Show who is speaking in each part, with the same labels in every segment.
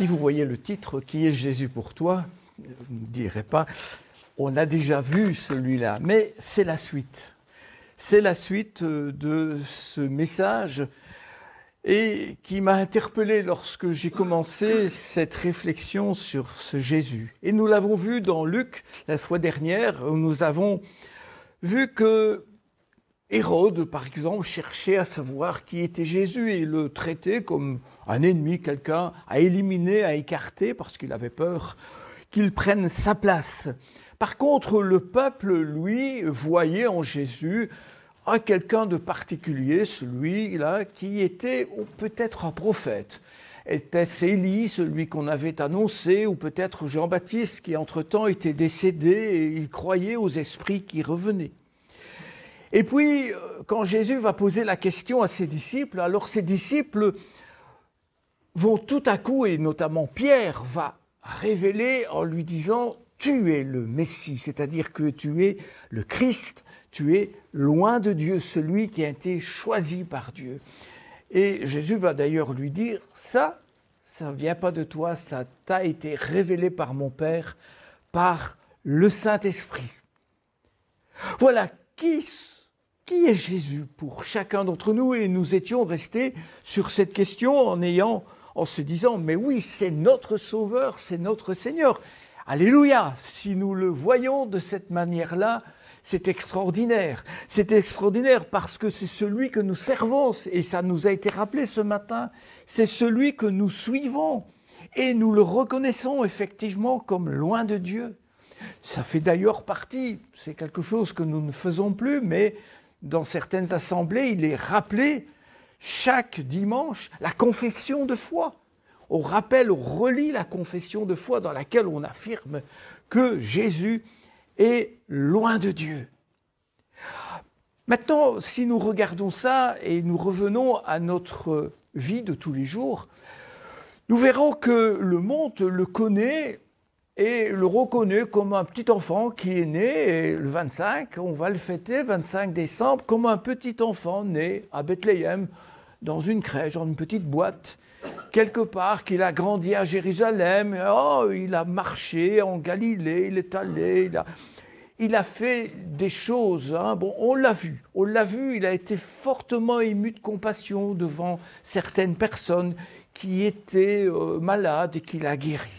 Speaker 1: Si vous voyez le titre « Qui est Jésus pour toi ?», vous ne direz pas « On a déjà vu celui-là », mais c'est la suite. C'est la suite de ce message et qui m'a interpellé lorsque j'ai commencé cette réflexion sur ce Jésus. Et nous l'avons vu dans Luc la fois dernière, où nous avons vu que Hérode, par exemple, cherchait à savoir qui était Jésus et le traitait comme un ennemi, quelqu'un à éliminer, à écarter, parce qu'il avait peur qu'il prenne sa place. Par contre, le peuple, lui, voyait en Jésus quelqu'un de particulier, celui-là qui était peut-être un prophète. Était-ce Élie, celui qu'on avait annoncé, ou peut-être Jean-Baptiste qui entre-temps était décédé et il croyait aux esprits qui revenaient. Et puis, quand Jésus va poser la question à ses disciples, alors ses disciples vont tout à coup, et notamment Pierre, va révéler en lui disant « Tu es le Messie », c'est-à-dire que tu es le Christ, tu es loin de Dieu, celui qui a été choisi par Dieu. Et Jésus va d'ailleurs lui dire « Ça ne vient pas de toi, ça t'a été révélé par mon Père, par le Saint-Esprit. » Voilà, qui est Jésus pour chacun d'entre nous? Et nous étions restés sur cette question en se disant « Mais oui, c'est notre Sauveur, c'est notre Seigneur. » Alléluia! Si nous le voyons de cette manière-là, c'est extraordinaire. C'est extraordinaire parce que c'est celui que nous servons, et ça nous a été rappelé ce matin, c'est celui que nous suivons, et nous le reconnaissons effectivement comme loin de Dieu. Ça fait d'ailleurs partie, c'est quelque chose que nous ne faisons plus, mais dans certaines assemblées, il est rappelé chaque dimanche la confession de foi. On rappelle, on relit la confession de foi dans laquelle on affirme que Jésus est loin de Dieu. Maintenant, si nous regardons ça et nous revenons à notre vie de tous les jours, nous verrons que le monde le connaît et le reconnaît comme un petit enfant qui est né le 25, on va le fêter 25 décembre, comme un petit enfant né à Bethléem, dans une crèche, dans une petite boîte, quelque part, qu'il a grandi à Jérusalem, il a marché en Galilée, il est allé, il a fait des choses, bon, on l'a vu, il a été fortement ému de compassion devant certaines personnes qui étaient malades et qu'il a guéri.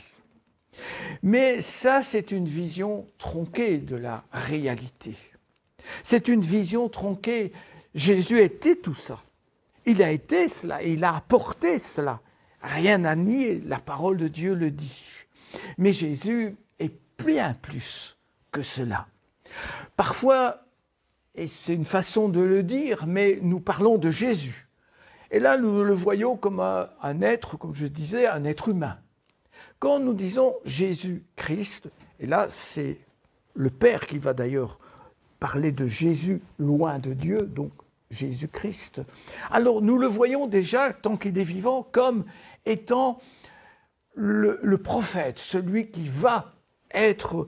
Speaker 1: Mais ça, c'est une vision tronquée de la réalité. C'est une vision tronquée. Jésus était tout ça. Il a été cela, et il a apporté cela. Rien à nier, la parole de Dieu le dit. Mais Jésus est bien plus que cela. Parfois, et c'est une façon de le dire, mais nous parlons de Jésus. Et là, nous le voyons comme un être, comme je disais, un être humain. Quand nous disons Jésus-Christ, et là, c'est le Père qui va d'ailleurs parler de Jésus loin de Dieu, donc Jésus-Christ. Alors nous le voyons déjà, tant qu'il est vivant, comme étant le prophète, celui qui va être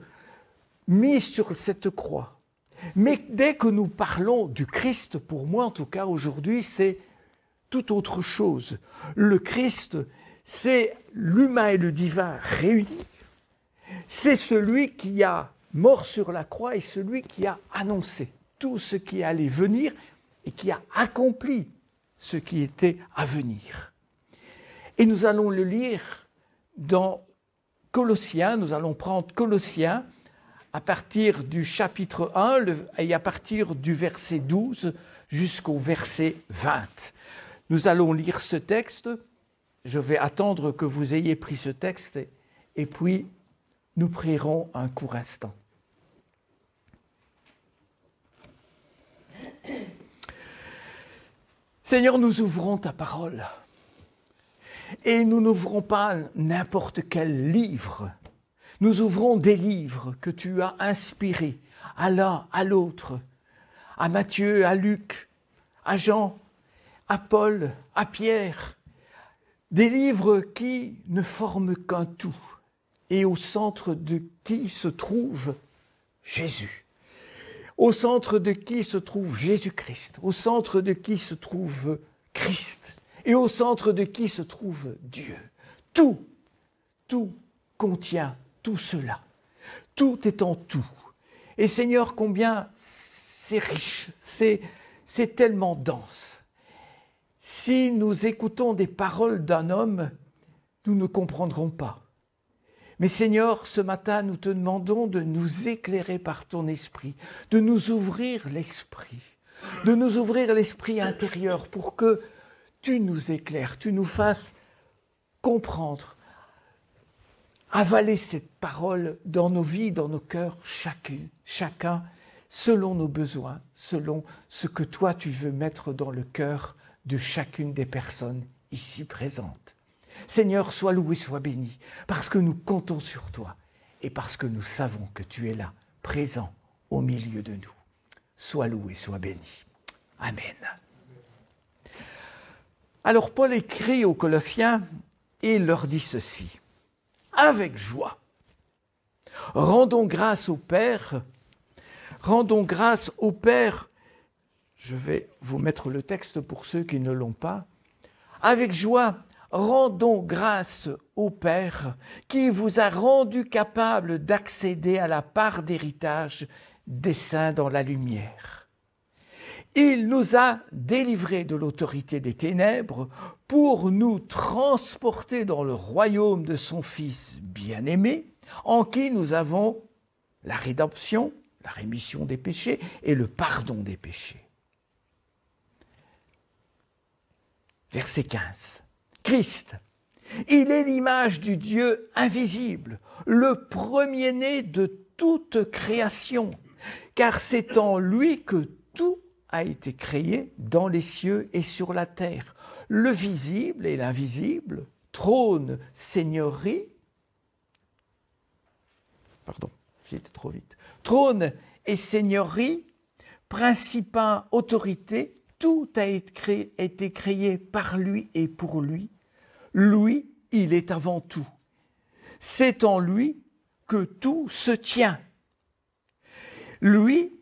Speaker 1: mis sur cette croix. Mais dès que nous parlons du Christ, pour moi en tout cas aujourd'hui, c'est tout autre chose. Le Christ, c'est l'humain et le divin réunis. C'est celui qui a mort sur la croix et celui qui a annoncé tout ce qui allait venir et qui a accompli ce qui était à venir. Et nous allons le lire dans Colossiens, nous allons prendre Colossiens à partir du chapitre 1 et à partir du verset 12 jusqu'au verset 20. Nous allons lire ce texte, je vais attendre que vous ayez pris ce texte et puis nous prierons un court instant. Seigneur, nous ouvrons ta parole et nous n'ouvrons pas n'importe quel livre. Nous ouvrons des livres que tu as inspirés à l'un, à l'autre, à Matthieu, à Luc, à Jean, à Paul, à Pierre. Des livres qui ne forment qu'un tout et au centre de qui se trouve Jésus. Au centre de qui se trouve Jésus-Christ, au centre de qui se trouve Christ et au centre de qui se trouve Dieu. Tout tout contient tout cela. Tout est en tout. Et Seigneur, combien c'est riche, c'est tellement dense. Si nous écoutons des paroles d'un homme, nous ne comprendrons pas. Mais Seigneur, ce matin, nous te demandons de nous éclairer par ton esprit, de nous ouvrir l'esprit intérieur pour que tu nous éclaires, tu nous fasses comprendre, avaler cette parole dans nos vies, dans nos cœurs, chacun, selon nos besoins, selon ce que toi tu veux mettre dans le cœur de chacune des personnes ici présentes. Seigneur, sois loué, sois béni, parce que nous comptons sur toi et parce que nous savons que tu es là, présent au milieu de nous. Sois loué, sois béni. Amen. Alors Paul écrit aux Colossiens et il leur dit ceci. Avec joie, rendons grâce au Père, je vais vous mettre le texte pour ceux qui ne l'ont pas. Avec joie, rendons grâce au Père qui vous a rendu capable d'accéder à la part d'héritage des saints dans la lumière. Il nous a délivrés de l'autorité des ténèbres pour nous transporter dans le royaume de son Fils bien-aimé, en qui nous avons la rédemption, la rémission des péchés et le pardon des péchés. Verset 15. Christ, il est l'image du Dieu invisible, le premier-né de toute création, car c'est en lui que tout a été créé dans les cieux et sur la terre, le visible et l'invisible, trône, seigneurie, trône et seigneurie, principat, autorité, tout a été créé par lui et pour lui. Lui, il est avant tout. C'est en lui que tout se tient. Lui,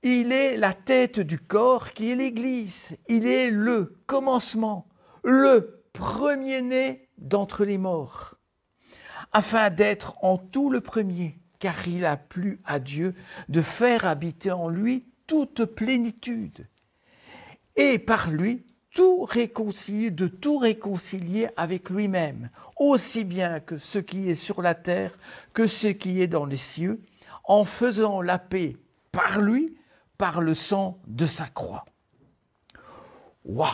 Speaker 1: il est la tête du corps qui est l'Église. Il est le commencement, le premier-né d'entre les morts, afin d'être en tout le premier, car il a plu à Dieu de faire habiter en lui toute plénitude. Et par lui, de tout réconcilier avec lui-même, aussi bien que ce qui est sur la terre que ce qui est dans les cieux, en faisant la paix par lui, par le sang de sa croix. Waouh!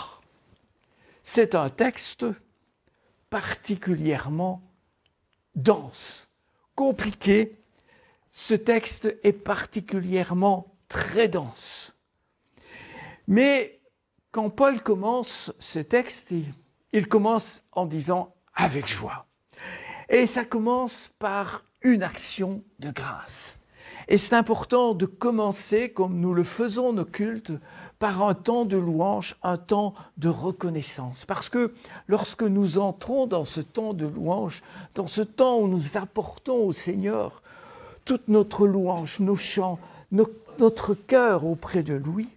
Speaker 1: C'est un texte particulièrement dense, compliqué. Ce texte est particulièrement très dense. Mais quand Paul commence ce texte, il commence en disant « avec joie ». Et ça commence par une action de grâce. Et c'est important de commencer, comme nous le faisons nos cultes, par un temps de louange, un temps de reconnaissance. Parce que lorsque nous entrons dans ce temps de louange, dans ce temps où nous apportons au Seigneur toute notre louange, nos chants, notre cœur auprès de lui,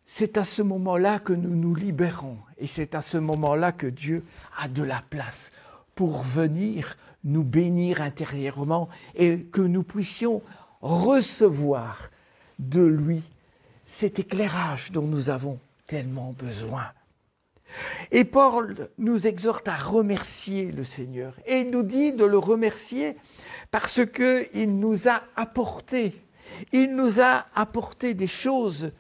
Speaker 1: c'est à ce moment-là que nous nous libérons. Et c'est à ce moment-là que Dieu a de la place pour venir nous bénir intérieurement et que nous puissions recevoir de lui cet éclairage dont nous avons tellement besoin. Et Paul nous exhorte à remercier le Seigneur. Et il nous dit de le remercier parce qu'il nous a apporté. Il nous a apporté des choses.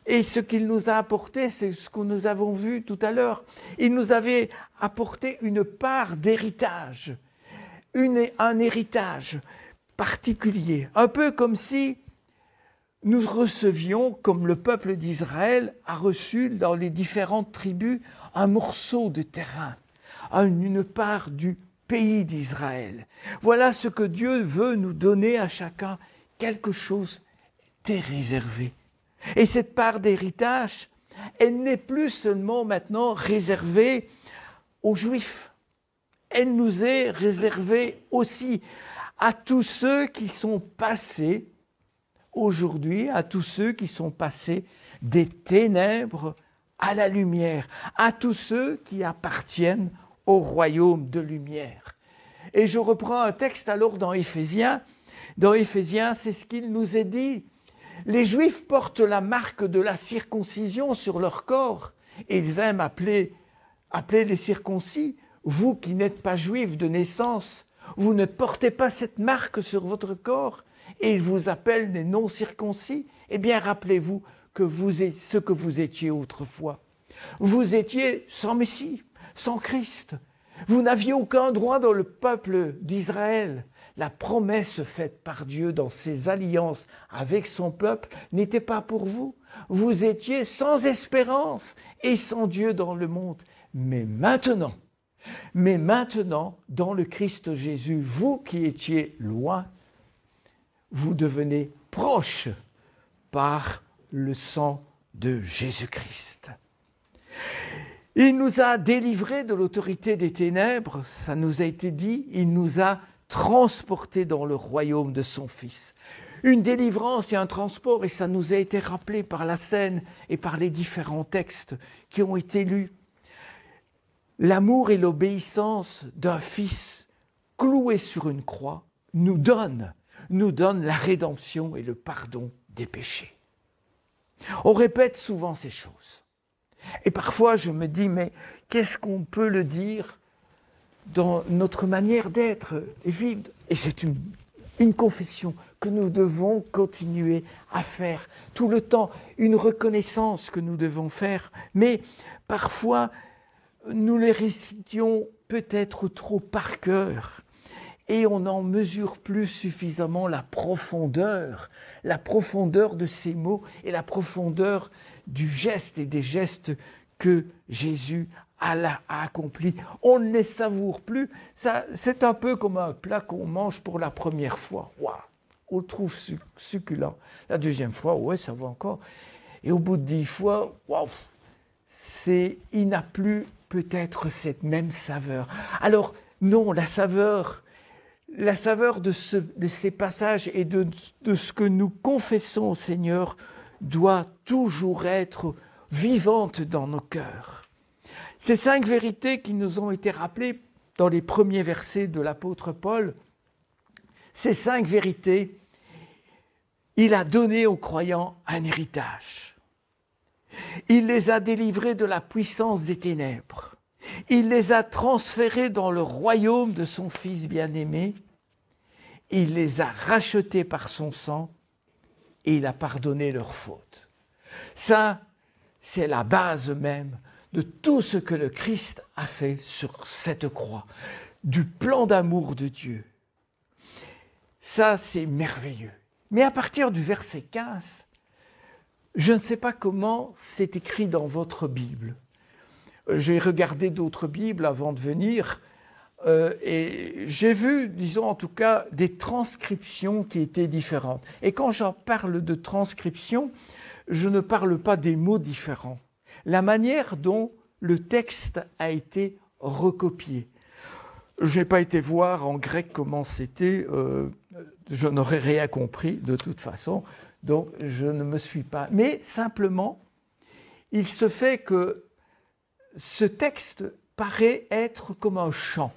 Speaker 1: Et ce qu'il nous a apporté, c'est ce que nous avons vu tout à l'heure. Il nous avait apporté une part d'héritage, un héritage particulier, un peu comme si nous recevions, comme le peuple d'Israël a reçu dans les différentes tribus, un morceau de terrain, une part du pays d'Israël. Voilà ce que Dieu veut nous donner à chacun, quelque chose t'est réservé. Et cette part d'héritage, elle n'est plus seulement maintenant réservée aux Juifs. Elle nous est réservée aussi à tous ceux qui sont passés aujourd'hui, à tous ceux qui sont passés des ténèbres à la lumière, à tous ceux qui appartiennent au royaume de lumière. Et je reprends un texte alors dans Éphésiens. Dans Éphésiens, c'est ce qu'il nous est dit. Les Juifs portent la marque de la circoncision sur leur corps et ils aiment appeler les circoncis. Vous qui n'êtes pas juifs de naissance, vous ne portez pas cette marque sur votre corps et ils vous appellent les non-circoncis. Eh bien, rappelez-vous ce que vous étiez autrefois. Vous étiez sans Messie, sans Christ. Vous n'aviez aucun droit dans le peuple d'Israël. La promesse faite par Dieu dans ses alliances avec son peuple n'était pas pour vous. Vous étiez sans espérance et sans Dieu dans le monde. Mais maintenant, dans le Christ Jésus, vous qui étiez loin, vous devenez proches par le sang de Jésus-Christ. Il nous a délivrés de l'autorité des ténèbres, ça nous a été dit, il nous a transportés dans le royaume de son Fils. Une délivrance et un transport, et ça nous a été rappelé par la scène et par les différents textes qui ont été lus. L'amour et l'obéissance d'un Fils cloué sur une croix nous donne la rédemption et le pardon des péchés. On répète souvent ces choses. Et parfois, je me dis, mais qu'est-ce qu'on peut le dire dans notre manière d'être et vivre? Et c'est une confession que nous devons continuer à faire tout le temps, une reconnaissance que nous devons faire. Mais parfois, nous les récitions peut-être trop par cœur et on n'en mesure plus suffisamment la profondeur de ces mots et la profondeur du geste et des gestes que Jésus a accompli. On ne les savoure plus. C'est un peu comme un plat qu'on mange pour la première fois. Waouh, on le trouve succulent. La deuxième fois, ouais, ça va encore. Et au bout de 10 fois, waouh, il n'a plus peut-être cette même saveur. Alors non, la saveur de ces passages et de ce que nous confessons au Seigneur doit toujours être vivante dans nos cœurs. Ces 5 vérités qui nous ont été rappelées dans les premiers versets de l'apôtre Paul, ces 5 vérités, il a donné aux croyants un héritage. Il les a délivrés de la puissance des ténèbres. Il les a transférés dans le royaume de son Fils bien-aimé. Il les a rachetés par son sang et il a pardonné leurs fautes. Ça, c'est la base même de tout ce que le Christ a fait sur cette croix, du plan d'amour de Dieu. Ça, c'est merveilleux. Mais à partir du verset 15, je ne sais pas comment c'est écrit dans votre Bible. J'ai regardé d'autres Bibles avant de venir et j'ai vu, disons en tout cas, des transcriptions qui étaient différentes. Et quand j'en parle de transcription, je ne parle pas des mots différents. La manière dont le texte a été recopié. Je n'ai pas été voir en grec comment c'était, je n'aurais rien compris de toute façon, donc je ne me suis pas. Mais simplement, il se fait que ce texte paraît être comme un chant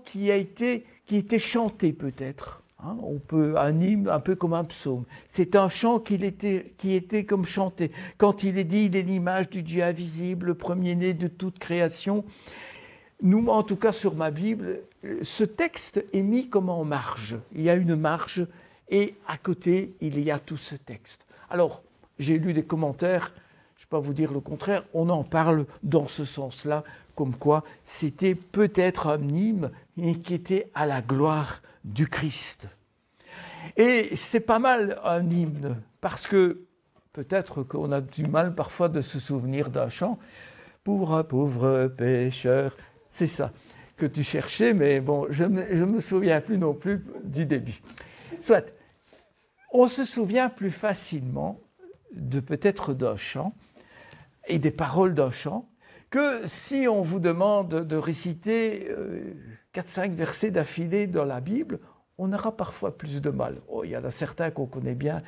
Speaker 1: qui était chanté peut-être. Hein, un hymne, un peu comme un psaume. C'est un chant qui était comme chanté. Quand il est dit, il est l'image du Dieu invisible, le premier-né de toute création. Nous, en tout cas sur ma Bible, ce texte est mis comme en marge. Il y a une marge et à côté, il y a tout ce texte. Alors, j'ai lu des commentaires, je ne vais pas vous dire le contraire, on en parle dans ce sens-là, comme quoi c'était peut-être un hymne qui était à la gloire du Christ. Et c'est pas mal un hymne, parce que peut-être qu'on a du mal parfois de se souvenir d'un chant. Pour un pauvre pécheur, c'est ça que tu cherchais, mais bon, je ne me souviens plus non plus du début. Soit, on se souvient plus facilement peut-être d'un chant et des paroles d'un chant que si on vous demande de réciter 4-5 versets d'affilée dans la Bible, on aura parfois plus de mal. Oh, il y en a certains qu'on connaît bien,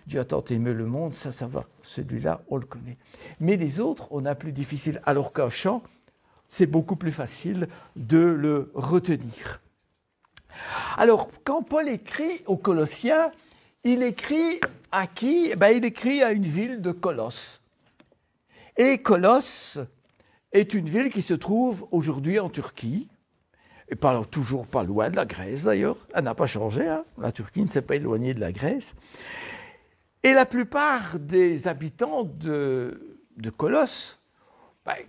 Speaker 1: Dieu a tant aimé le monde, ça va, celui-là, on le connaît. Mais les autres, on a plus difficile, alors qu'un chant, c'est beaucoup plus facile de le retenir. Alors, quand Paul écrit aux Colossiens, il écrit à qui? Il écrit à une ville de Colosse. Et Colosse est une ville qui se trouve aujourd'hui en Turquie, et toujours pas loin de la Grèce d'ailleurs. Elle n'a pas changé, hein. La Turquie ne s'est pas éloignée de la Grèce. Et la plupart des habitants de Colosse,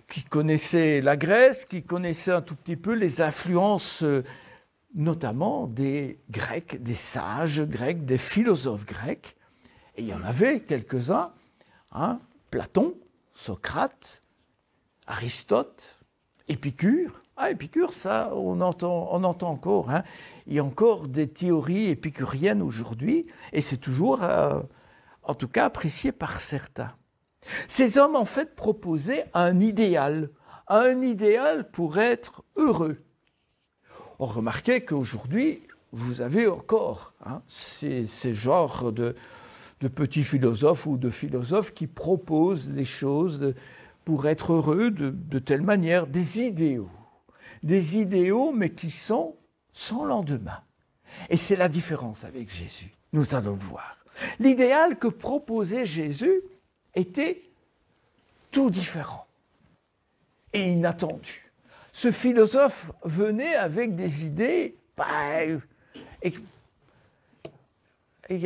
Speaker 1: qui connaissaient la Grèce, qui connaissaient un tout petit peu les influences, notamment des Grecs, des sages grecs, des philosophes grecs, et il y en avait quelques-uns, hein, Platon, Socrate, Aristote, Épicure. Épicure, ça, on entend encore. Hein. Il y a encore des théories épicuriennes aujourd'hui, et c'est toujours, en tout cas, apprécié par certains. Ces hommes, en fait, proposaient un idéal pour être heureux. On remarquait qu'aujourd'hui, vous avez encore ces genres de petits philosophes ou de philosophes qui proposent des choses pour être heureux de telle manière, des idéaux, mais qui sont sans lendemain. Et c'est la différence avec Jésus, nous allons le voir. L'idéal que proposait Jésus était tout différent et inattendu. Ce philosophe venait avec des idées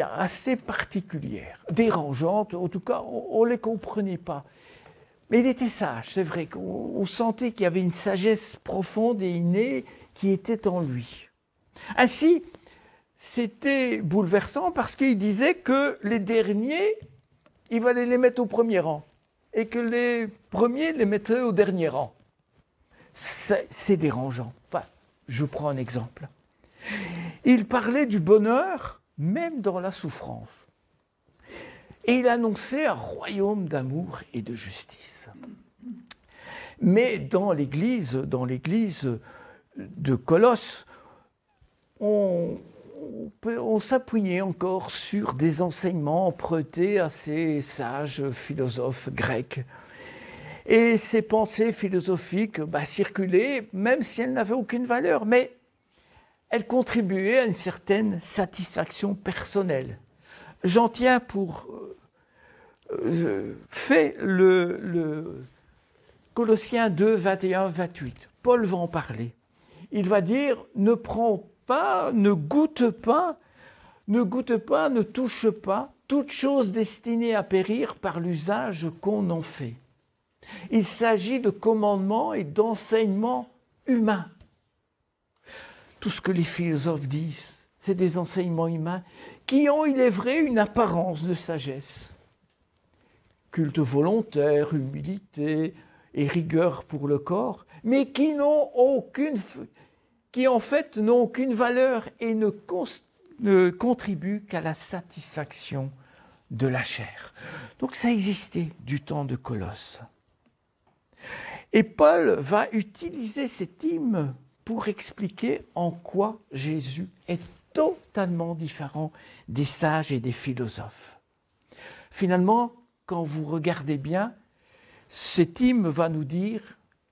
Speaker 1: assez particulières, dérangeantes, en tout cas on ne les comprenait pas. Mais il était sage, c'est vrai qu'on sentait qu'il y avait une sagesse profonde et innée qui était en lui. Ainsi, c'était bouleversant parce qu'il disait que les derniers, il fallait les mettre au premier rang et que les premiers les mettraient au dernier rang. C'est dérangeant. Enfin, je prends un exemple. Il parlait du bonheur même dans la souffrance. Et il annonçait un royaume d'amour et de justice. Mais dans l'église de Colosse, on s'appuyait encore sur des enseignements empruntés à ces sages philosophes grecs. Et ces pensées philosophiques circulaient, même si elles n'avaient aucune valeur, mais elles contribuaient à une certaine satisfaction personnelle. J'en tiens pour fait le Colossiens 2, 21, 28. Paul va en parler. Il va dire, ne prends pas, ne goûte pas, ne touche pas, toute chose destinée à périr par l'usage qu'on en fait. Il s'agit de commandements et d'enseignements humains. Tout ce que les philosophes disent, c'est des enseignements humains qui ont, il est vrai, une apparence de sagesse. Culte volontaire, humilité et rigueur pour le corps, mais qui en fait n'ont aucune valeur et ne contribuent qu'à la satisfaction de la chair. Donc ça existait du temps de Colosse. Et Paul va utiliser cet hymne pour expliquer en quoi Jésus est totalement différent des sages et des philosophes. Finalement, quand vous regardez bien, cet hymne va nous dire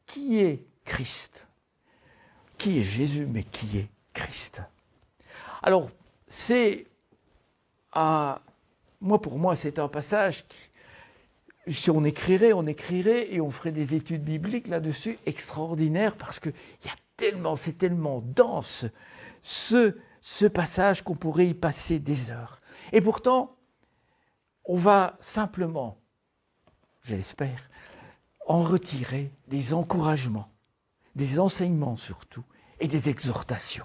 Speaker 1: qui est Christ. Qui est Jésus, mais qui est Christ. Alors, pour moi, c'est un passage qui, si on écrirait et on ferait des études bibliques là-dessus, extraordinaire, parce que c'est tellement dense, ce passage qu'on pourrait y passer des heures. Et pourtant, on va simplement, je l'espère, en retirer des encouragements, des enseignements surtout, et des exhortations.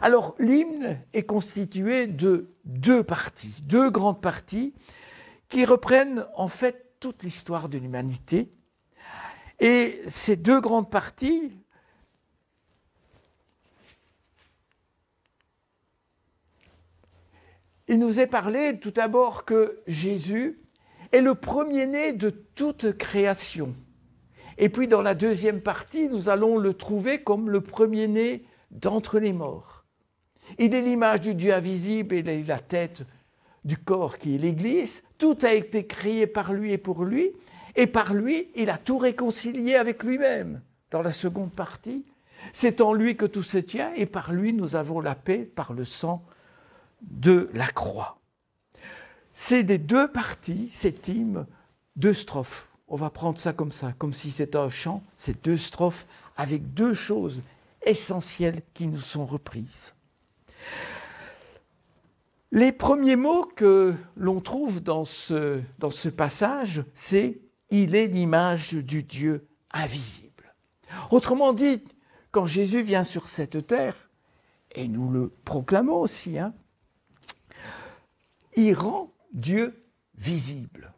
Speaker 1: Alors, l'hymne est constitué de deux grandes parties, qui reprennent en fait toute l'histoire de l'humanité. Et ces deux grandes parties, il nous est parlé tout d'abord que Jésus est le premier-né de toute création. Et puis dans la deuxième partie, nous allons le trouver comme le premier-né d'entre les morts. Il est l'image du Dieu invisible, il est la tête du corps qui est l'Église. Tout a été créé par lui et pour lui, et par lui, il a tout réconcilié avec lui-même. dans la seconde partie. C'est en lui que tout se tient et par lui nous avons la paix par le sang de la croix. C'est des deux parties, cet hymne, deux strophes. On va prendre ça, comme si c'était un chant, c'est deux strophes avec deux choses essentielles qui nous sont reprises. Les premiers mots que l'on trouve dans ce passage, c'est « Il est l'image du Dieu invisible ». Autrement dit, quand Jésus vient sur cette terre, et nous le proclamons aussi, il rend Dieu visible.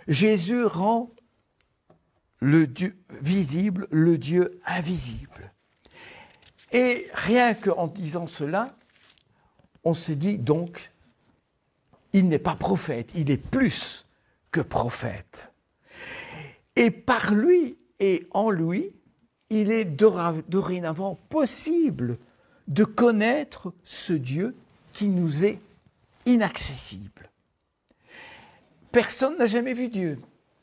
Speaker 1: Jésus rend le Dieu visible, le Dieu invisible. Et rien qu'en disant cela, on se dit donc, il n'est pas prophète, il est plus que prophète. Et par lui et en lui, il est dorénavant possible de connaître ce Dieu qui nous est inaccessible. Personne n'a jamais vu Dieu.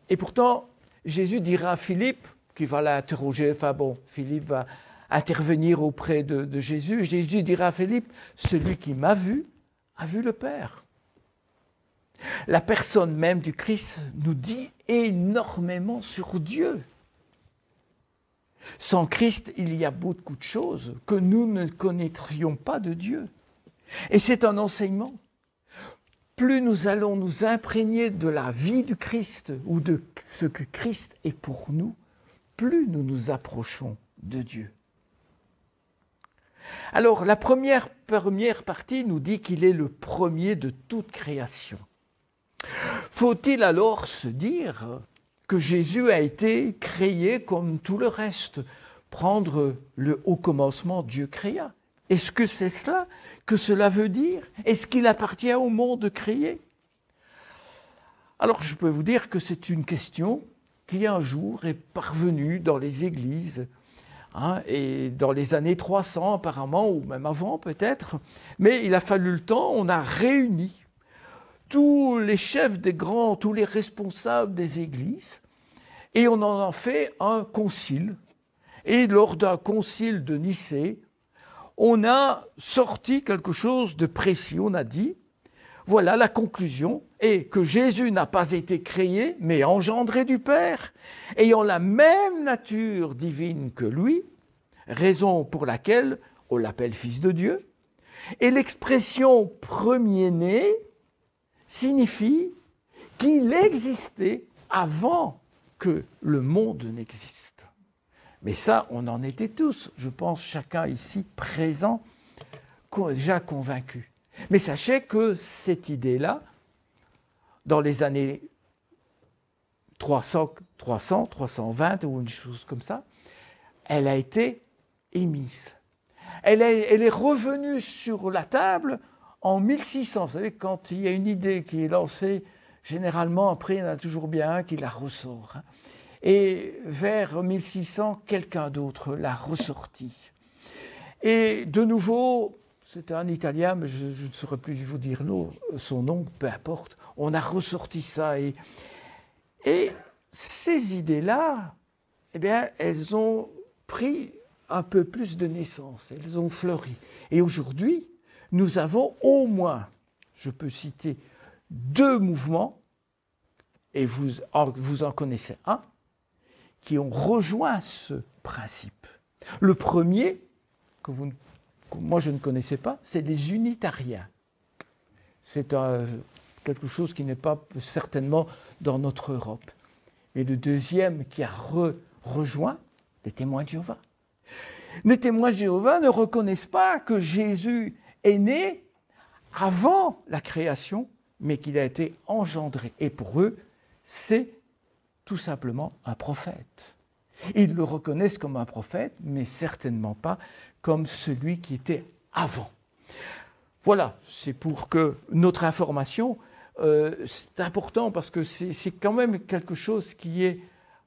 Speaker 1: Et pourtant, Jésus dira à Philippe, qui va l'interroger, Philippe va intervenir auprès de Jésus. Jésus dira à Philippe, celui qui m'a vu, a vu le Père. La personne même du Christ nous dit énormément sur Dieu. Sans Christ, il y a beaucoup de choses que nous ne connaîtrions pas de Dieu. Et c'est un enseignement. Plus nous allons nous imprégner de la vie du Christ ou de ce que Christ est pour nous, plus nous nous approchons de Dieu. Alors, la première partie nous dit qu'il est le premier de toute création. Faut-il alors se dire que Jésus a été créé comme tout le reste, prendre le haut commencement, Dieu créa? Est-ce que c'est cela que cela veut dire? Est-ce qu'il appartient au monde créé? Alors je peux vous dire que c'est une question qui un jour est parvenue dans les églises, et dans les années 300 apparemment, ou même avant peut-être, mais il a fallu le temps, on a réuni tous les chefs tous les responsables des églises, et on en a fait un concile. Et lors d'un concile de Nicée, on a sorti quelque chose de précis. On a dit, voilà la conclusion, est que Jésus n'a pas été créé, mais engendré du Père, ayant la même nature divine que lui, raison pour laquelle on l'appelle Fils de Dieu. Et l'expression premier-né signifie qu'il existait avant que le monde n'existe. Mais ça, on en était tous, je pense, chacun ici présent, déjà convaincu. Mais sachez que cette idée-là, dans les années 300, 320 ou une chose comme ça, elle a été émise. Elle est revenue sur la table en 1600. Vous savez, quand il y a une idée qui est lancée, généralement, après, il y en a toujours bien un qui la ressort. Et vers 1600, quelqu'un d'autre l'a ressorti. Et de nouveau, c'était un Italien, mais je ne saurais plus vous dire son nom, peu importe. On a ressorti ça. Et ces idées-là, eh bien, elles ont pris un peu plus de naissance, elles ont fleuri. Et aujourd'hui, nous avons au moins, je peux citer, 2 mouvements, et vous en connaissez un, qui ont rejoint ce principe. Le premier, que moi je ne connaissais pas, c'est les unitariens. C'est quelque chose qui n'est pas certainement dans notre Europe. Et le deuxième qui a rejoint, les témoins de Jéhovah. Les témoins de Jéhovah ne reconnaissent pas que Jésus est né avant la création, mais qu'il a été engendré. Et pour eux, c'est tout simplement un prophète. Ils le reconnaissent comme un prophète, mais certainement pas comme celui qui était avant. Voilà, c'est pour que notre information, c'est important parce que c'est quand même quelque chose qui est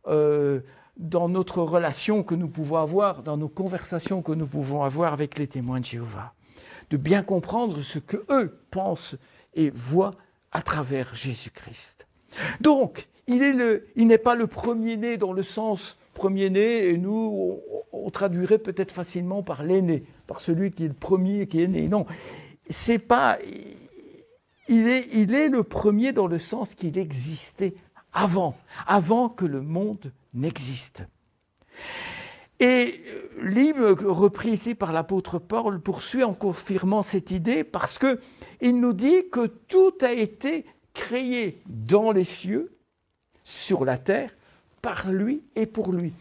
Speaker 1: dans notre relation que nous pouvons avoir, dans nos conversations que nous pouvons avoir avec les témoins de Jéhovah, de bien comprendre ce qu'eux pensent et voient à travers Jésus-Christ. Donc, il n'est pas le premier-né dans le sens premier-né, et nous, on traduirait peut-être facilement par l'aîné, par celui qui est le premier qui est né. Non, c'est pas... Il est le premier dans le sens qu'il existait avant que le monde n'existe. Et l'hymne repris ici par l'apôtre Paul poursuit en confirmant cette idée parce qu'il nous dit que tout a été créé dans les cieux, sur la terre, par lui et pour lui.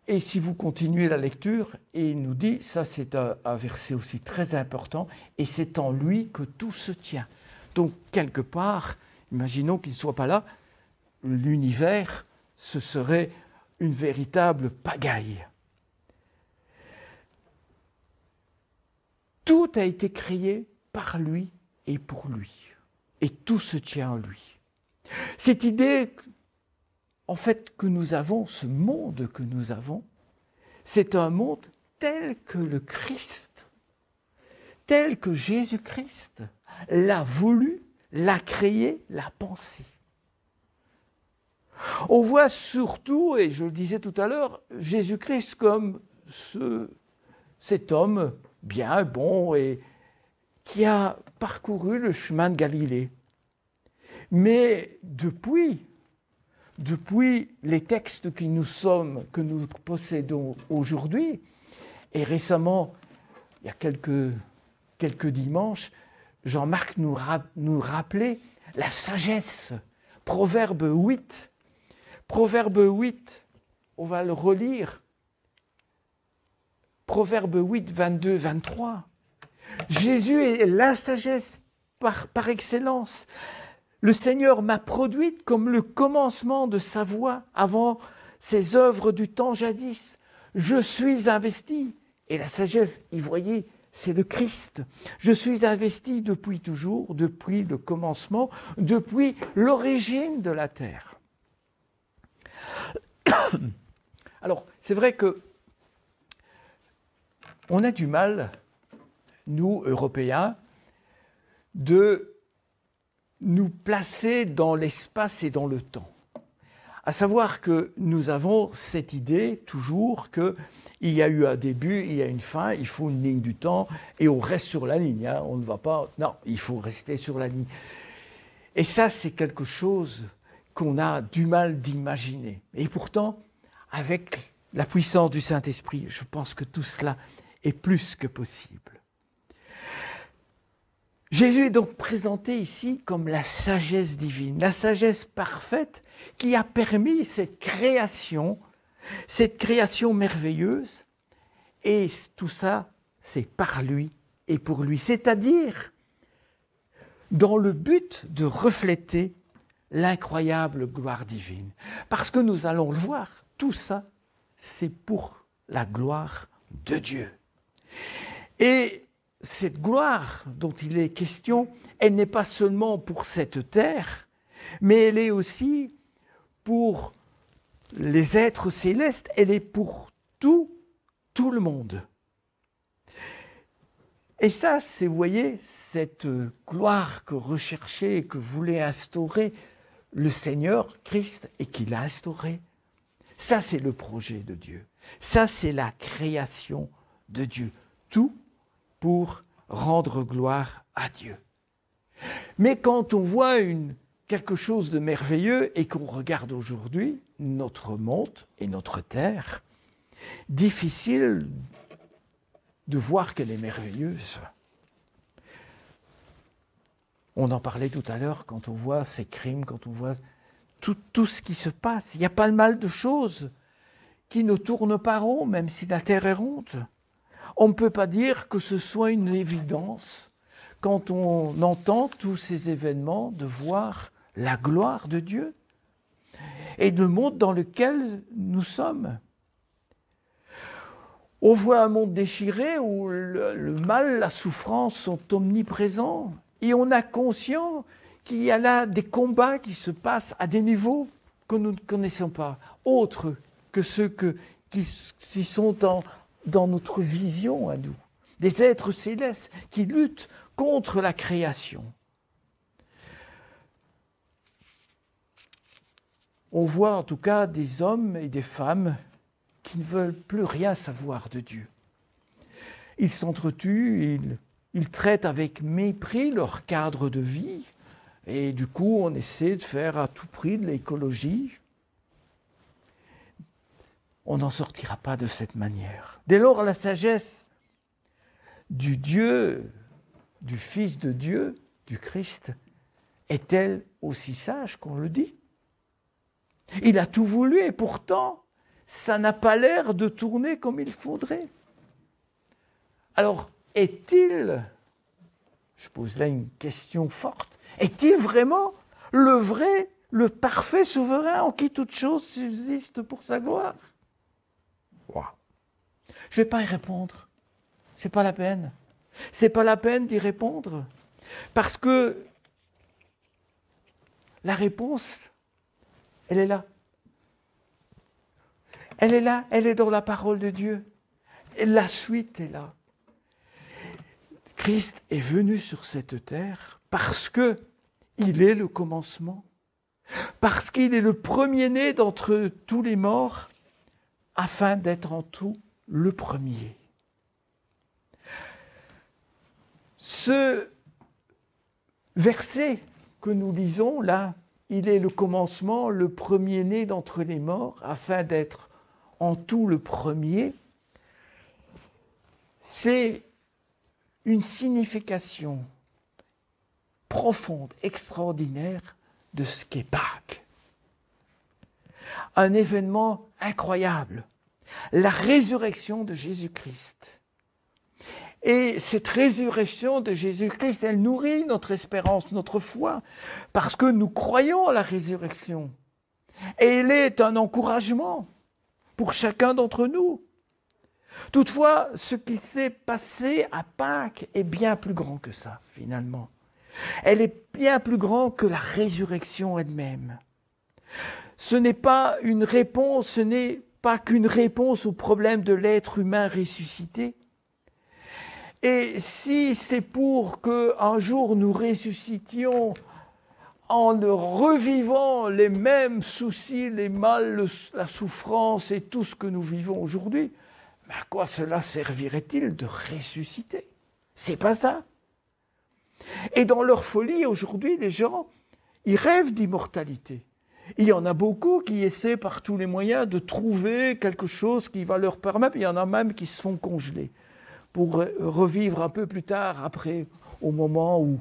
Speaker 1: Et si vous continuez la lecture, et il nous dit, ça c'est un verset aussi très important, et c'est en lui que tout se tient. Donc quelque part, imaginons qu'il ne soit pas là, l'univers, ce serait une véritable pagaille. Tout a été créé par lui et pour lui. Et tout se tient en lui. Cette idée, en fait, que nous avons, ce monde que nous avons, c'est un monde tel que le Christ, tel que Jésus-Christ l'a voulu, l'a créé, l'a pensé. On voit surtout, et je le disais tout à l'heure, Jésus-Christ comme cet homme bien, bon, et qui a parcouru le chemin de Galilée. Mais depuis les textes que nous possédons aujourd'hui, et récemment, il y a quelques dimanches, Jean-Marc nous rappelait la sagesse. Proverbe 8, on va le relire. Proverbe 8, 22, 23. Jésus est la sagesse par excellence. Le Seigneur m'a produite comme le commencement de sa voix avant ses œuvres du temps jadis. Je suis investi. Et la sagesse, y voyez, c'est le Christ. Je suis investi depuis toujours, depuis le commencement, depuis l'origine de la terre. Alors, c'est vrai que on a du mal, nous, Européens, de nous placer dans l'espace et dans le temps. À savoir que nous avons cette idée toujours qu'il y a eu un début, il y a une fin, il faut une ligne du temps et on reste sur la ligne. Hein, on ne va pas... Non, il faut rester sur la ligne. Et ça, c'est quelque chose qu'on a du mal d'imaginer. Et pourtant, avec la puissance du Saint-Esprit, je pense que tout cela est plus que possible. Jésus est donc présenté ici comme la sagesse divine, la sagesse parfaite qui a permis cette création merveilleuse. Et tout ça, c'est par lui et pour lui, c'est-à-dire dans le but de refléter l'incroyable gloire divine. Parce que nous allons le voir, tout ça, c'est pour la gloire de Dieu. Et cette gloire dont il est question, elle n'est pas seulement pour cette terre, mais elle est aussi pour les êtres célestes, elle est pour tout le monde. Et ça, c'est, vous voyez, cette gloire que recherchait et que voulait instaurer le Seigneur Christ et qu'il a instauré. Ça, c'est le projet de Dieu. Ça, c'est la création de Dieu. Tout pour rendre gloire à Dieu. Mais quand on voit quelque chose de merveilleux et qu'on regarde aujourd'hui notre monde et notre terre, difficile de voir qu'elle est merveilleuse. On en parlait tout à l'heure quand on voit ces crimes, quand on voit tout ce qui se passe. Il n'y a pas mal de choses qui ne tournent pas rond, même si la terre est ronde. On ne peut pas dire que ce soit une évidence, quand on entend tous ces événements, de voir la gloire de Dieu et le monde dans lequel nous sommes. On voit un monde déchiré où le mal, la souffrance sont omniprésents et on a conscience qu'il y a là des combats qui se passent à des niveaux que nous ne connaissons pas, autres que ceux qui sont dans notre vision à nous, des êtres célestes qui luttent contre la création. On voit en tout cas des hommes et des femmes qui ne veulent plus rien savoir de Dieu. Ils s'entretuent, ils traitent avec mépris leur cadre de vie, et du coup on essaie de faire à tout prix de l'écologie. On n'en sortira pas de cette manière. Dès lors, la sagesse du Dieu, du Fils de Dieu, du Christ, est-elle aussi sage qu'on le dit? Il a tout voulu et pourtant, ça n'a pas l'air de tourner comme il faudrait. Alors, est-il, je pose là une question forte, est-il vraiment le vrai, le parfait souverain en qui toute chose subsiste pour sa gloire? Wow. Je ne vais pas y répondre. Ce n'est pas la peine. Ce n'est pas la peine d'y répondre. Parce que la réponse, elle est là. Elle est là, elle est dans la parole de Dieu. Et la suite est là. Christ est venu sur cette terre parce qu'il est le commencement, parce qu'il est le premier-né d'entre tous les morts, afin d'être en tout le premier. Ce verset que nous lisons là, il est le commencement, le premier-né d'entre les morts, afin d'être en tout le premier, c'est une signification profonde, extraordinaire de ce qu'est Pâques. Un événement incroyable, la résurrection de Jésus-Christ. Et cette résurrection de Jésus-Christ, elle nourrit notre espérance, notre foi, parce que nous croyons à la résurrection. Et elle est un encouragement pour chacun d'entre nous. Toutefois, ce qui s'est passé à Pâques est bien plus grand que ça, finalement. Elle est bien plus grand que la résurrection elle-même. Ce n'est pas une réponse, ce n'est pas qu'une réponse au problème de l'être humain ressuscité. Et si c'est pour qu'un jour nous ressuscitions en revivant les mêmes soucis, les mal, la souffrance et tout ce que nous vivons aujourd'hui, mais à quoi cela servirait-il de ressusciter? C'est pas ça. Et dans leur folie, aujourd'hui, les gens, ils rêvent d'immortalité. Il y en a beaucoup qui essaient par tous les moyens de trouver quelque chose qui va leur permettre, il y en a même qui se font congeler pour revivre un peu plus tard, après, au moment où...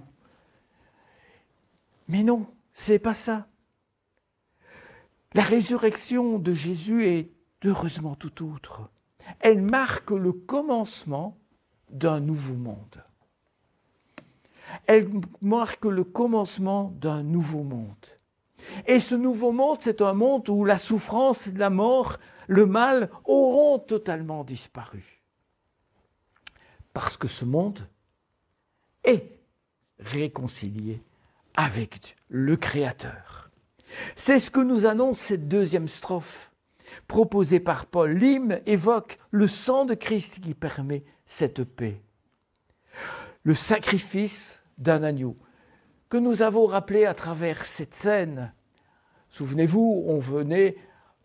Speaker 1: Mais non, c'est pas ça. La résurrection de Jésus est heureusement tout autre. Elle marque le commencement d'un nouveau monde. Elle marque le commencement d'un nouveau monde. Et ce nouveau monde, c'est un monde où la souffrance, la mort, le mal auront totalement disparu. Parce que ce monde est réconcilié avec le Créateur. C'est ce que nous annonce cette deuxième strophe proposée par Paul. L'hymne évoque le sang de Christ qui permet cette paix. Le sacrifice d'un agneau que nous avons rappelé à travers cette scène. Souvenez-vous, on venait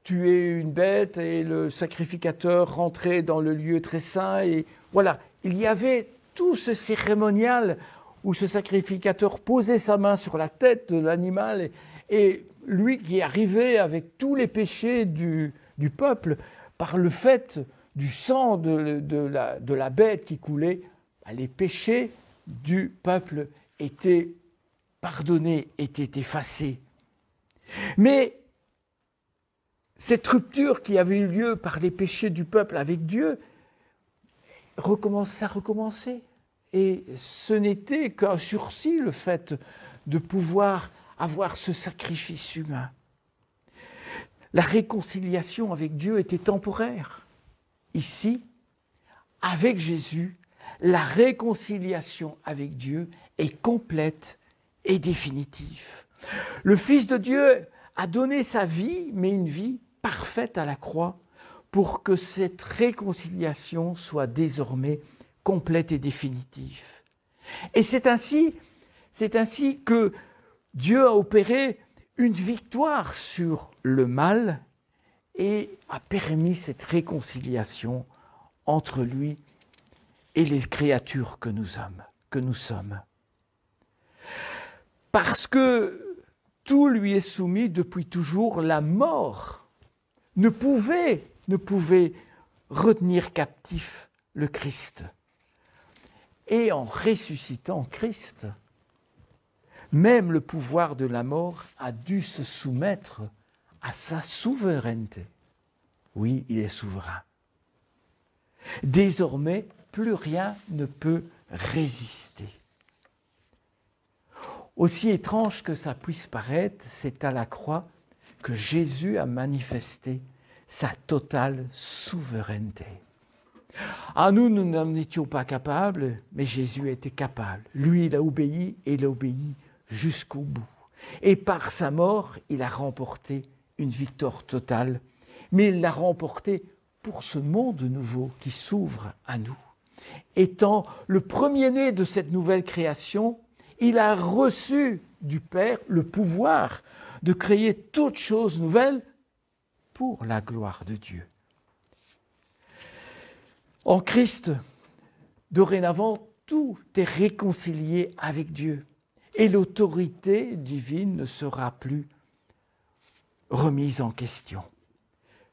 Speaker 1: tuer une bête et le sacrificateur rentrait dans le lieu très saint et voilà, il y avait tout ce cérémonial où ce sacrificateur posait sa main sur la tête de l'animal et lui qui arrivait avec tous les péchés du peuple par le fait du sang de la bête qui coulait, les péchés du peuple étaient pardonnés, étaient effacés. Mais cette rupture qui avait eu lieu par les péchés du peuple avec Dieu, ça recommençait. Et ce n'était qu'un sursis, le fait de pouvoir avoir ce sacrifice humain. La réconciliation avec Dieu était temporaire. Ici, avec Jésus, la réconciliation avec Dieu est complète et définitive. Le Fils de Dieu a donné sa vie, mais une vie parfaite à la croix, pour que cette réconciliation soit désormais complète et définitive. Et c'est ainsi que Dieu a opéré une victoire sur le mal et a permis cette réconciliation entre lui et les créatures que nous sommes. Parce que tout lui est soumis depuis toujours, la mort ne pouvait retenir captif le Christ. Et en ressuscitant Christ, même le pouvoir de la mort a dû se soumettre à sa souveraineté. Oui, il est souverain. Désormais, plus rien ne peut résister. Aussi étrange que ça puisse paraître, c'est à la croix que Jésus a manifesté sa totale souveraineté. À nous n'en étions pas capables, mais Jésus était capable. Lui, il a obéi et il a obéi jusqu'au bout. Et par sa mort, il a remporté une victoire totale, mais il l'a remportée pour ce monde nouveau qui s'ouvre à nous. Étant le premier-né de cette nouvelle création, il a reçu du Père le pouvoir de créer toutes choses nouvelles pour la gloire de Dieu. En Christ, dorénavant, tout est réconcilié avec Dieu et l'autorité divine ne sera plus remise en question.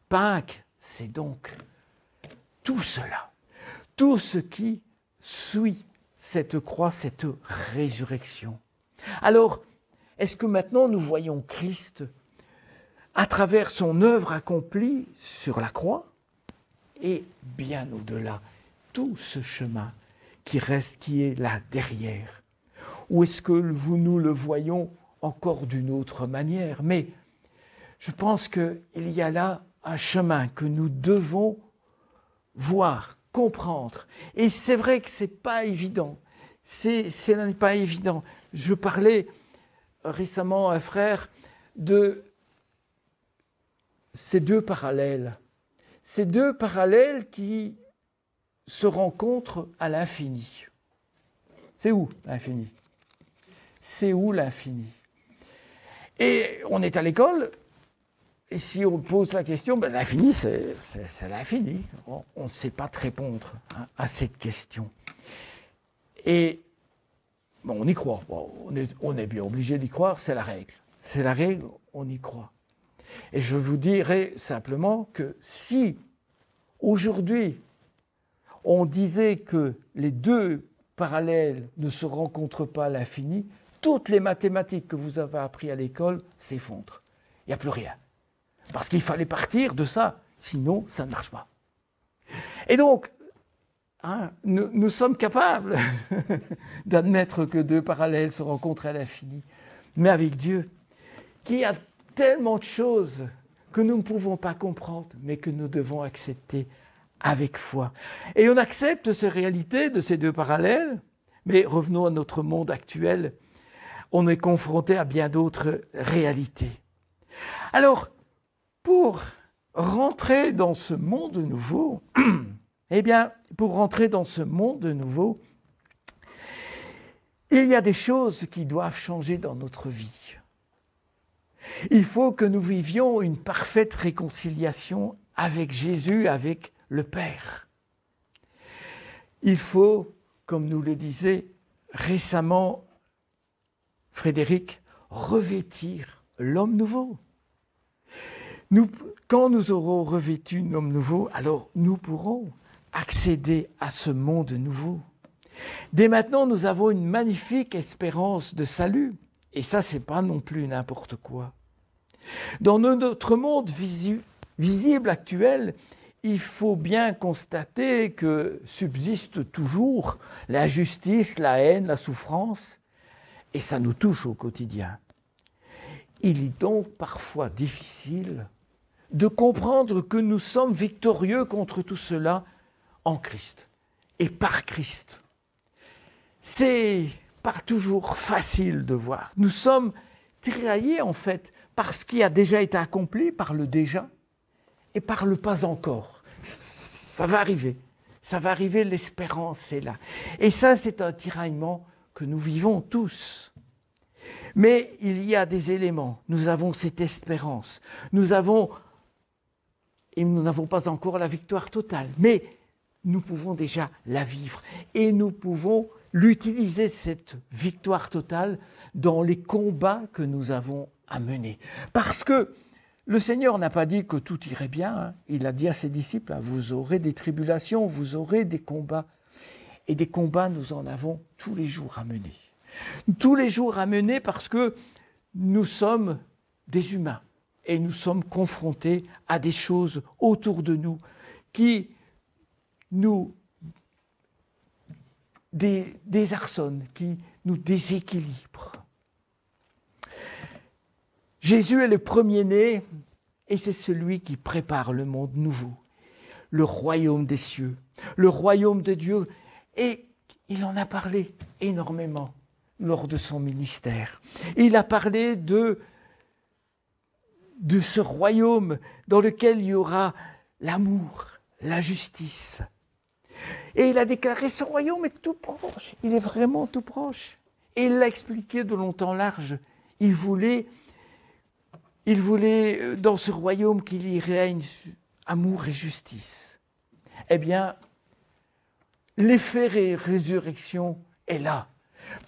Speaker 1: Pâques, c'est donc tout cela, tout ce qui suit cette croix, cette résurrection. Alors, est-ce que maintenant nous voyons Christ à travers son œuvre accomplie sur la croix et bien au-delà, tout ce chemin qui reste, qui est là derrière? Ou est-ce que nous le voyons encore d'une autre manière? Mais je pense qu'il y a là un chemin que nous devons voir, comprendre. Et c'est vrai que ce n'est pas évident. Ce n'est pas évident. Je parlais récemment à un frère de ces deux parallèles. Ces deux parallèles qui se rencontrent à l'infini. C'est où l'infini? C'est où l'infini? Et on est à l'école, et si on pose la question, ben l'infini, c'est l'infini. On ne sait pas te répondre à cette question. Et bon, on y croit. Bon, on est bien obligé d'y croire, c'est la règle. C'est la règle, on y croit. Et je vous dirais simplement que si aujourd'hui on disait que les deux parallèles ne se rencontrent pas à l'infini, toutes les mathématiques que vous avez apprises à l'école s'effondrent. Il n'y a plus rien. Parce qu'il fallait partir de ça, sinon ça ne marche pas. Et donc, nous sommes capables d'admettre que deux parallèles se rencontrent à l'infini, mais avec Dieu, qui a tellement de choses que nous ne pouvons pas comprendre, mais que nous devons accepter avec foi. Et on accepte ces réalités de ces deux parallèles, mais revenons à notre monde actuel, on est confronté à bien d'autres réalités. Alors, pour rentrer dans ce monde nouveau, eh bien, pour rentrer dans ce monde nouveau, il y a des choses qui doivent changer dans notre vie. Il faut que nous vivions une parfaite réconciliation avec Jésus, avec le Père. Il faut, comme nous le disait récemment Frédéric, revêtir l'homme nouveau. Quand nous aurons revêtu l'homme nouveau, alors nous pourrons accéder à ce monde nouveau. Dès maintenant, nous avons une magnifique espérance de salut. Et ça, ce n'est pas non plus n'importe quoi. Dans notre monde visible actuel, il faut bien constater que subsiste toujours l'injustice, la haine, la souffrance, et ça nous touche au quotidien. Il est donc parfois difficile de comprendre que nous sommes victorieux contre tout cela en Christ et par Christ. C'est pas toujours facile de voir. Nous sommes tiraillés en fait par ce qui a déjà été accompli, par le déjà et par le pas encore. Ça va arriver, l'espérance est là. Et ça, c'est un tiraillement que nous vivons tous. Mais il y a des éléments, nous avons cette espérance, nous avons et nous n'avons pas encore la victoire totale, mais nous pouvons déjà la vivre et nous pouvons l'utiliser, cette victoire totale, dans les combats que nous avons à mener. Parce que le Seigneur n'a pas dit que tout irait bien, hein. Il a dit à ses disciples, hein, vous aurez des tribulations, vous aurez des combats. Et des combats, nous en avons tous les jours à mener. Tous les jours à mener parce que nous sommes des humains et nous sommes confrontés à des choses autour de nous qui nous désarçonnent, qui nous déséquilibrent. Jésus est le premier-né et c'est celui qui prépare le monde nouveau, le royaume des cieux, le royaume de Dieu. Et il en a parlé énormément lors de son ministère. Il a parlé de ce royaume dans lequel il y aura l'amour, la justice. Et il a déclaré, ce royaume est tout proche, il est vraiment tout proche. Et il l'a expliqué de long en large. Il voulait dans ce royaume qu'il y règne amour et justice. Eh bien, l'effet résurrection est là.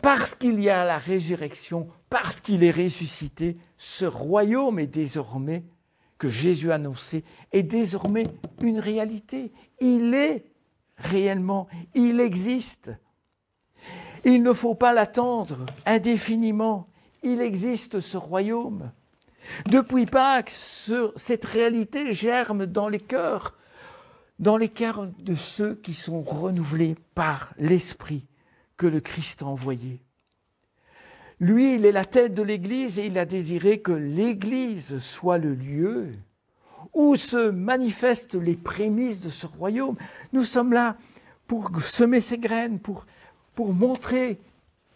Speaker 1: Parce qu'il y a la résurrection, parce qu'il est ressuscité, ce royaume est désormais, que Jésus a annoncé, est désormais une réalité. Il est réellement, il existe. Il ne faut pas l'attendre indéfiniment. Il existe ce royaume. Depuis Pâques, cette réalité germe dans les cœurs de ceux qui sont renouvelés par l'Esprit que le Christ a envoyé. Lui, il est la tête de l'Église et il a désiré que l'Église soit le lieu où se manifestent les prémices de ce royaume. Nous sommes là pour semer ces graines, pour montrer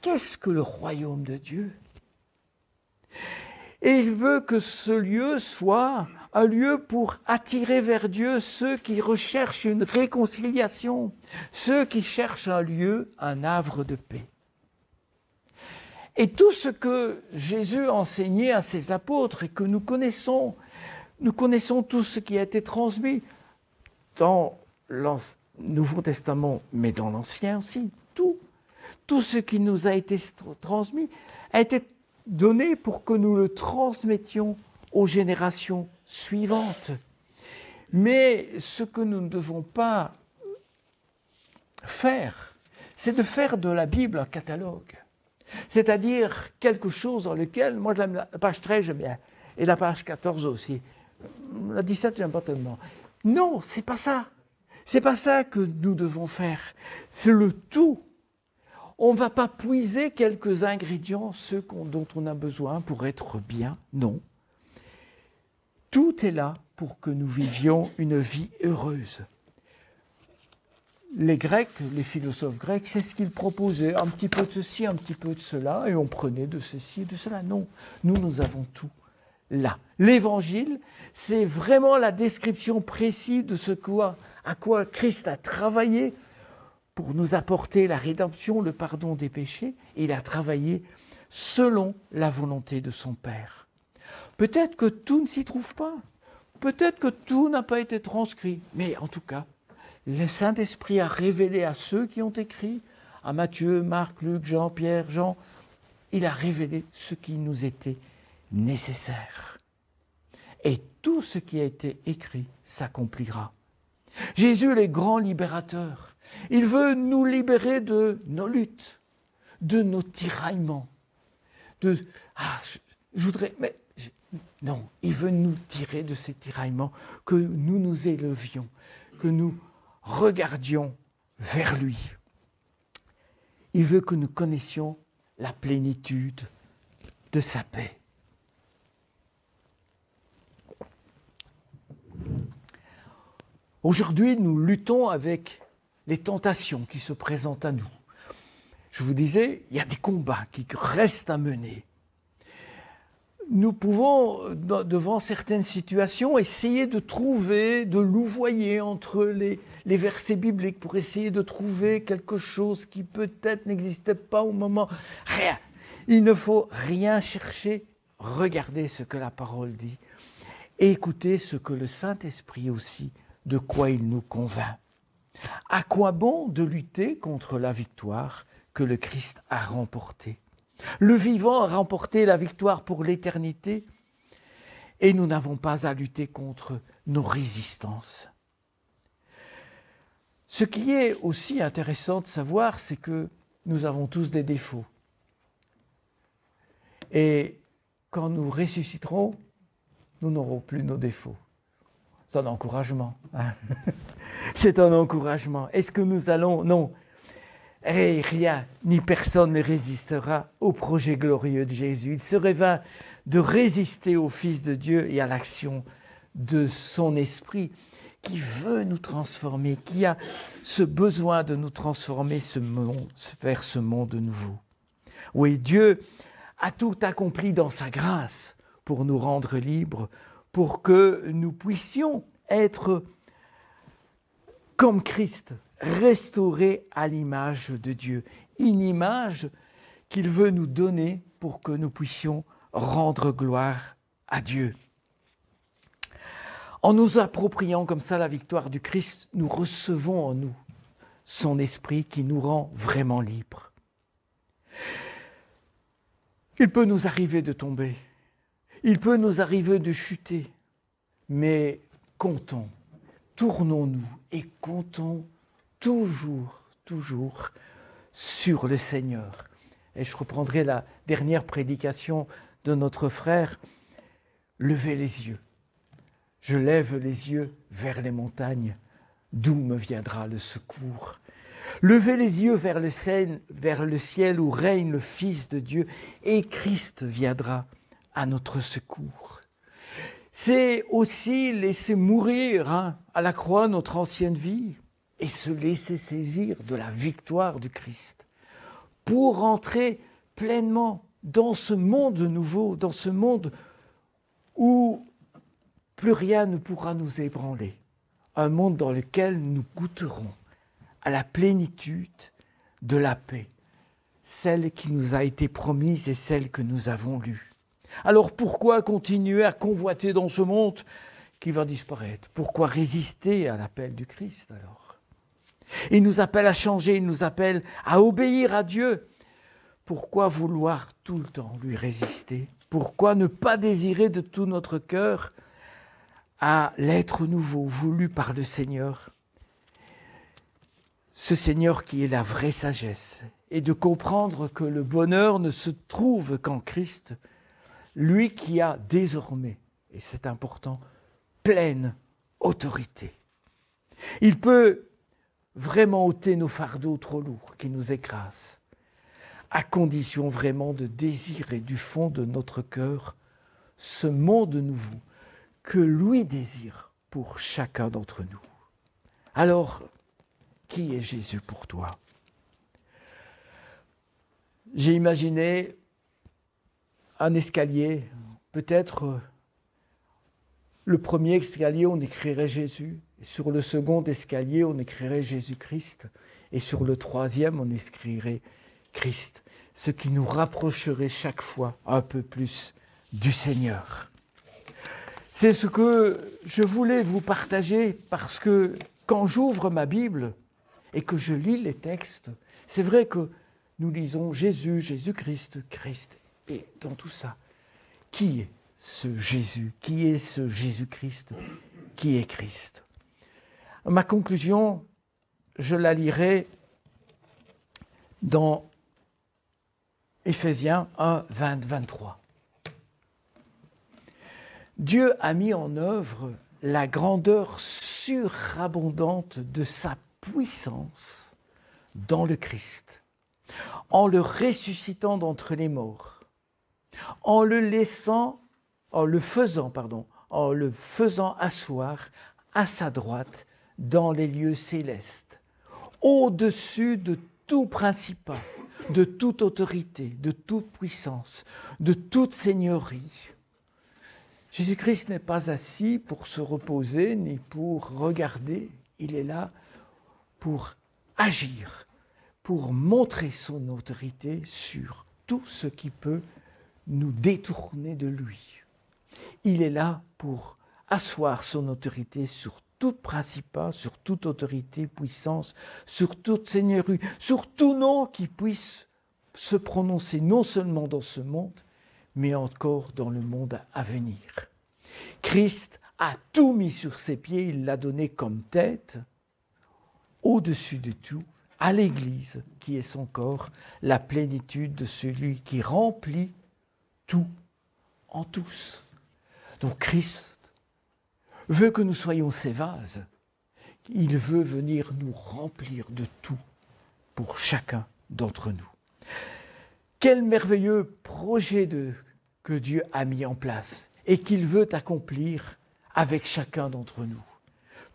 Speaker 1: qu'est-ce que le royaume de Dieu. Et il veut que ce lieu soit un lieu pour attirer vers Dieu ceux qui recherchent une réconciliation, ceux qui cherchent un lieu, un havre de paix. Et tout ce que Jésus a enseigné à ses apôtres et que nous connaissons tout ce qui a été transmis dans le Nouveau Testament, mais dans l'Ancien aussi, tout ce qui nous a été transmis a été donné pour que nous le transmettions aux générations suivantes. Mais ce que nous ne devons pas faire, c'est de faire de la Bible un catalogue. C'est-à-dire quelque chose dans lequel, moi la page 13 j'aime bien, et la page 14 aussi. La 17 j'aime pas tellement. Non, c'est pas ça. C'est pas ça que nous devons faire. C'est le tout. On ne va pas puiser quelques ingrédients, ceux dont on a besoin pour être bien. Non. Tout est là pour que nous vivions une vie heureuse. Les Grecs, les philosophes grecs, c'est ce qu'ils proposaient. Un petit peu de ceci, un petit peu de cela, et on prenait de ceci et de cela. Non, nous avons tout là. L'Évangile, c'est vraiment la description précise de à quoi Christ a travaillé pour nous apporter la rédemption, le pardon des péchés. Il a travaillé selon la volonté de son Père. Peut-être que tout ne s'y trouve pas. Peut-être que tout n'a pas été transcrit. Mais en tout cas, le Saint-Esprit a révélé à ceux qui ont écrit, à Matthieu, Marc, Luc, Jean, Pierre, Jean, il a révélé ce qui nous était nécessaire. Et tout ce qui a été écrit s'accomplira. Jésus est le grand libérateur. Il veut nous libérer de nos luttes, de nos tiraillements. Non, il veut nous tirer de ces tiraillements, que nous nous élevions, que nous regardions vers lui. Il veut que nous connaissions la plénitude de sa paix. Aujourd'hui, nous luttons avec les tentations qui se présentent à nous. Je vous disais, il y a des combats qui restent à mener. Nous pouvons, devant certaines situations, essayer de trouver, de louvoyer entre les versets bibliques pour essayer de trouver quelque chose qui peut-être n'existait pas au moment. Rien. Il ne faut rien chercher. Regardez ce que la parole dit. et écoutez ce que le Saint-Esprit aussi, de quoi il nous convainc. À quoi bon de lutter contre la victoire que le Christ a remportée? Le vivant a remporté la victoire pour l'éternité et nous n'avons pas à lutter contre nos résistances. Ce qui est aussi intéressant de savoir, c'est que nous avons tous des défauts. Et quand nous ressusciterons, nous n'aurons plus nos défauts. C'est un encouragement. C'est un encouragement. Est-ce que nous allons... Non. Et rien ni personne ne résistera au projet glorieux de Jésus. Il serait vain de résister au Fils de Dieu et à l'action de son Esprit qui veut nous transformer, qui a ce besoin de nous transformer vers ce monde nouveau. Oui, Dieu a tout accompli dans sa grâce pour nous rendre libres, pour que nous puissions être comme Christ, restaurés à l'image de Dieu. Une image qu'il veut nous donner pour que nous puissions rendre gloire à Dieu. En nous appropriant comme ça la victoire du Christ, nous recevons en nous son esprit qui nous rend vraiment libres. Il peut nous arriver de tomber, il peut nous arriver de chuter, mais comptons, tournons-nous et comptons toujours sur le Seigneur. Et je reprendrai la dernière prédication de notre frère, levez les yeux. Je lève les yeux vers les montagnes, d'où me viendra le secours. Levez les yeux vers le ciel où règne le Fils de Dieu et Christ viendra à notre secours. C'est aussi laisser mourir à la croix notre ancienne vie et se laisser saisir de la victoire du Christ pour entrer pleinement dans ce monde nouveau, dans ce monde où plus rien ne pourra nous ébranler. Un monde dans lequel nous goûterons à la plénitude de la paix, celle qui nous a été promise et celle que nous avons lue. Alors pourquoi continuer à convoiter dans ce monde qui va disparaître? Pourquoi résister à l'appel du Christ alors? Il nous appelle à changer, il nous appelle à obéir à Dieu. Pourquoi vouloir tout le temps lui résister? Pourquoi ne pas désirer de tout notre cœur à l'être nouveau voulu par le Seigneur? Ce Seigneur qui est la vraie sagesse, et de comprendre que le bonheur ne se trouve qu'en Christ, lui qui a désormais, et c'est important, pleine autorité. Il peut vraiment ôter nos fardeaux trop lourds qui nous écrasent, à condition vraiment de désirer du fond de notre cœur ce monde nouveau que lui désire pour chacun d'entre nous. Alors, qui est Jésus pour toi? J'ai imaginé un escalier, peut-être le premier escalier, on écrirait Jésus, et sur le second escalier, on écrirait Jésus-Christ, et sur le troisième, on écrirait Christ, ce qui nous rapprocherait chaque fois un peu plus du Seigneur. C'est ce que je voulais vous partager parce que quand j'ouvre ma Bible et que je lis les textes, c'est vrai que nous lisons Jésus, Jésus-Christ, Christ. Et dans tout ça, qui est ce Jésus? Qui est ce Jésus-Christ? Qui est Christ? Ma conclusion, je la lirai dans Éphésiens 1, 20-23. Dieu a mis en œuvre la grandeur surabondante de sa puissance dans le Christ, en le ressuscitant d'entre les morts, en le faisant asseoir à sa droite dans les lieux célestes, au-dessus de tout principat, de toute autorité, de toute puissance, de toute seigneurie. Jésus-Christ n'est pas assis pour se reposer ni pour regarder, il est là pour agir, pour montrer son autorité sur tout ce qui peut nous détourner de lui. Il est là pour asseoir son autorité sur tout principat, sur toute autorité, puissance, sur toute seigneurie, sur tout nom qui puisse se prononcer non seulement dans ce monde, mais encore dans le monde à venir. Christ a tout mis sur ses pieds, il l'a donné comme tête, au-dessus de tout, à l'Église, qui est son corps, la plénitude de celui qui remplit tout en tous. Donc Christ veut que nous soyons ces vases. Il veut venir nous remplir de tout pour chacun d'entre nous. Quel merveilleux projet que Dieu a mis en place et qu'il veut accomplir avec chacun d'entre nous.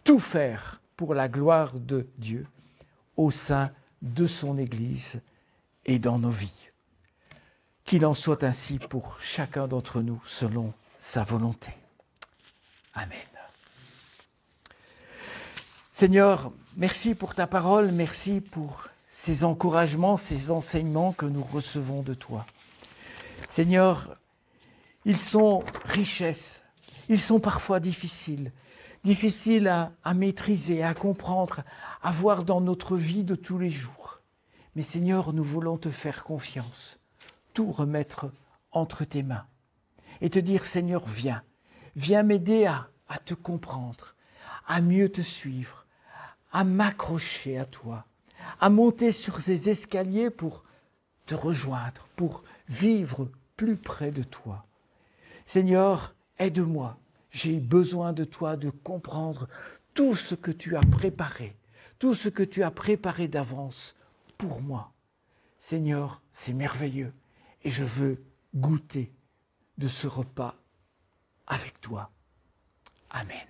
Speaker 1: Tout faire pour la gloire de Dieu au sein de son Église et dans nos vies. Qu'il en soit ainsi pour chacun d'entre nous selon sa volonté. Amen. Seigneur, merci pour ta parole, merci pour ces encouragements, ces enseignements que nous recevons de toi. Seigneur, ils sont richesses, ils sont parfois difficiles à maîtriser, à comprendre, à voir dans notre vie de tous les jours. Mais Seigneur, nous voulons te faire confiance, tout remettre entre tes mains et te dire, Seigneur, viens m'aider à te comprendre, à mieux te suivre, à m'accrocher à toi, à monter sur ces escaliers pour te rejoindre, pour vivre plus près de toi. Seigneur, aide-moi, j'ai besoin de toi, de comprendre tout ce que tu as préparé, tout ce que tu as préparé d'avance pour moi. Seigneur, c'est merveilleux et je veux goûter de ce repas avec toi. Amen.